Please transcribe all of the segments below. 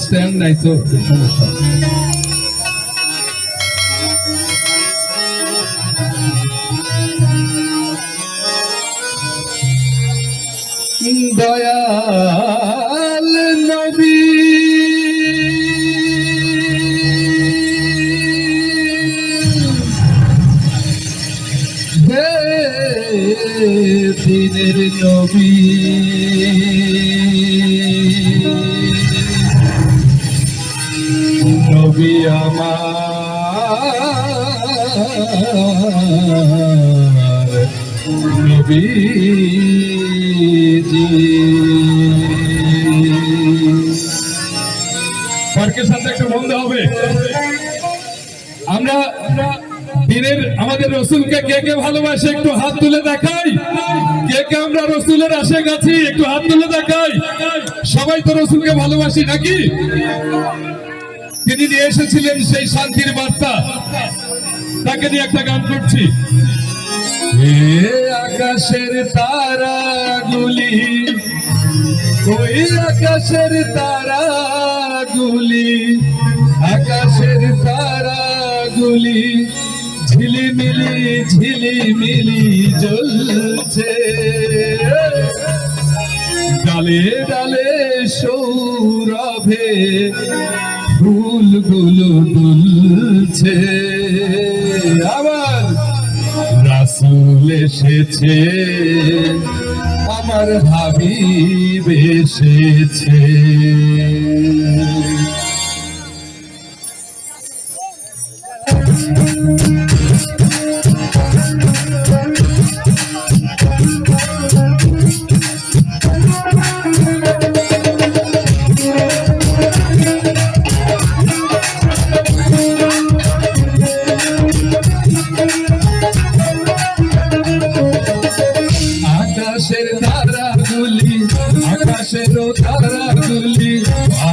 Stand নাই তো সমস্যা। দয়াল নবী দিনের নবী নবী আমার নবীজি পার্কের সাথে একটু বলতে হবে। আমরা দিনের আমাদের রসুলকে কে কে ভালোবাসে একটু হাত তুলে দেখাই। কে কে আমরা রসুলের আশিক আছি একটু হাত তুলে দেখাই। সবাই তো রসুলকে ভালোবাসি নাকি? তিনি নিয়ে এসেছিলেন সেই শান্তির বার্তা, তাকে নিয়ে একটা গান করছি। আকাশের তারাগুলি ওই আকাশের তারাগুলি আকাশের তারাগুলি ঝিলিমিলি ঝিলিমিলি জ্বলছে, ডালে ডালে সৌরভে ফুলগুলো দুলছে। আবার রাসূল এসেছে, আমার হাবিব এসেছে। আকাশের তারাগুলি আকাশের তারাগুলি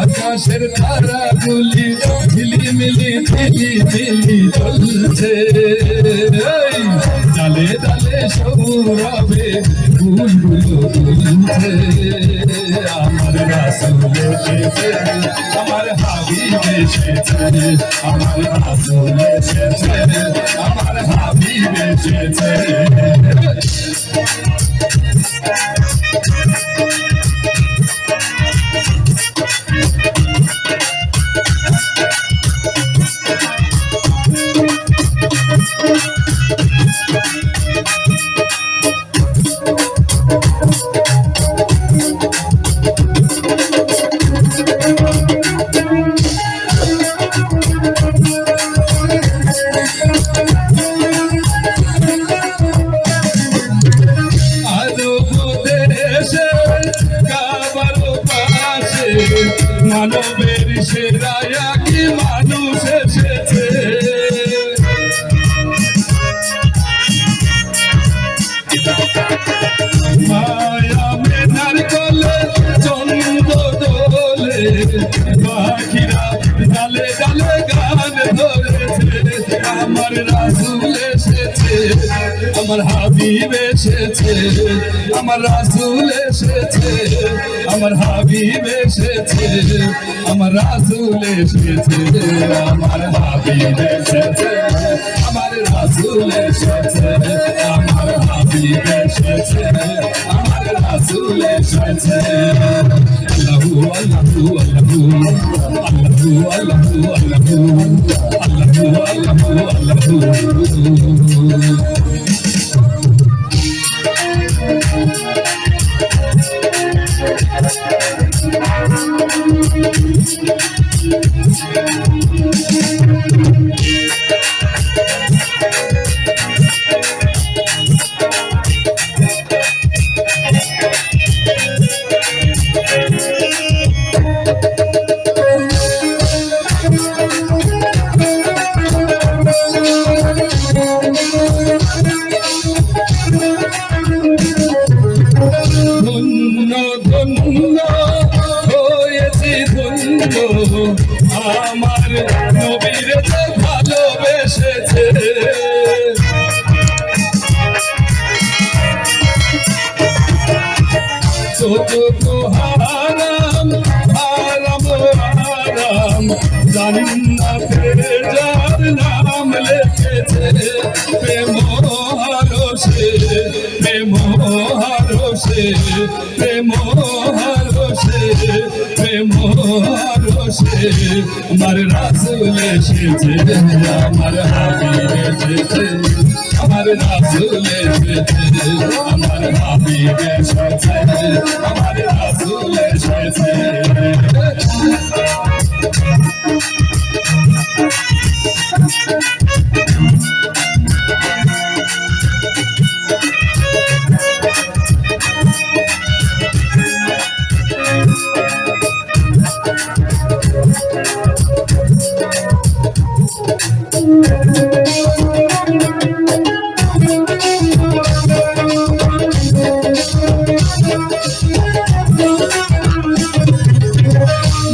আকাশের তারাগুলি ঝিলিমিলি ঝিলিমিলি জ্বলছে, ডালে ডালে সৌরভে ফুলগুলো দুলছে। আমার রাসূল এসেছে, আমার হাবিব এসেছে, আমার রাসূল এসেছে, আমার হাবিব এসেছে। মানবের সেরায়া কি মানুষ এসেছে, মায়া মেনার গলে চন্দ্র দোলে, পাখিরা ডালে ডালে গান ধরেছে। আমার রাসূল এসেছে, আমার হাবিব এসেছে, আমার রাসূল এসেছে, আমার হাবিব এসেছে, আমার রাসূল এসেছে, আমার হাবিব এসেছে, আমার রাসূল এসেছে, আমার হাবিব এসেছে, আমার রাসূল এসেছে। আল্লাহু আল্লাহু আল্লাহু আল্লাহু আল্লাহু আল্লাহু আল্লাহু আল্লাহু আল্লাহু। ধন্য ধন্য হয়েছি ধন্য, আমার নবীর যে ভালোবেসেছে। কতটুকু হারাম হারাম হারাম জান্নাতে যার নাম লিখেছে প্রেম হারসে প্রেম হারসে প্রেম হারসে প্রেম হারসে আমার রাসূল এসেছে আমার হাবিব এসেছে আমার রাসূল এসেছে আমার হাবিব এসেছে আমার রাসূল এসেছে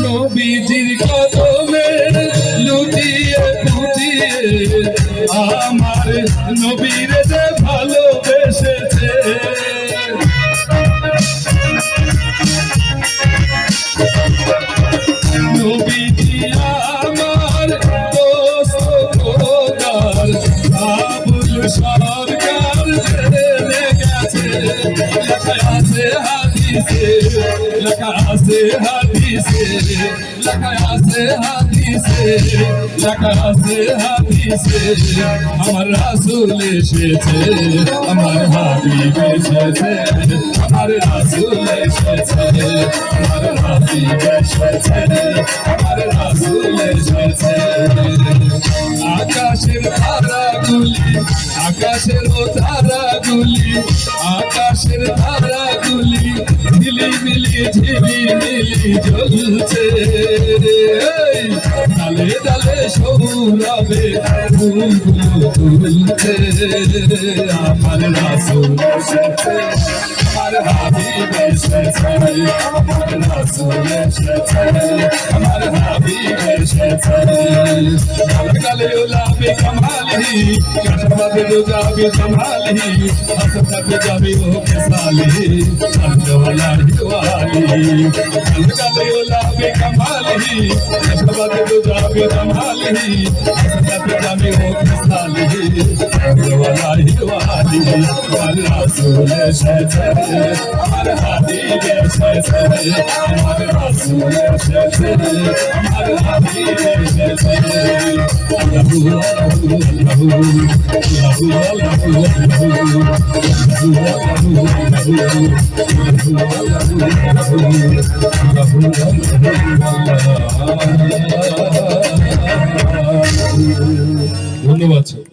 নবীজির কদমে লুটিয়ে পুটিয়ে আমার নবীর যে ভালোবেসেছে নবীজি আমার দোস্ত খোদার আবুল সরকার জেনে গেছে লেখা আছে হাদিসে লেখা আছে হাদিসে লেখা আছে হাদিসে লেখা আছে হাদিসে আমার রাসূল এসেছে আমার হাবিব এসেছে আমার রাসূল এসেছে আমার হাবিব এসেছে আমার রাসূল এসেছে আকাশের তারাগুলি আকাশের তারাগুলি আকাশের তারাগুলি ঝিলিমিলি ঝিলিমিলি জ্বলছে ডালে ডালে সৌরভে ফুলগুলো তুলছে আমার রাসূল এসেছে আমার হাবিব এসেছে আমার রাসূল এসেছে আমার হাবিব এসেছে কালে উলাবে কামালিহি কাশফাতে দুজাবি জামালিহি হাসফাতে জাবি ও কেসালিহি আল্লাহর হিওয়ালি কালে উলাবে কামালিহি কাশফাতে দুজাবি জামালিহি হাসফাতে জাবি ও কেসালিহি আল্লাহর হিওয়ালি আমার রাসূল এসেছে আমার হাবিব এসেছে আমার রাসূল এসেছে আমার হাবিব এসেছে ধন্যবাদ।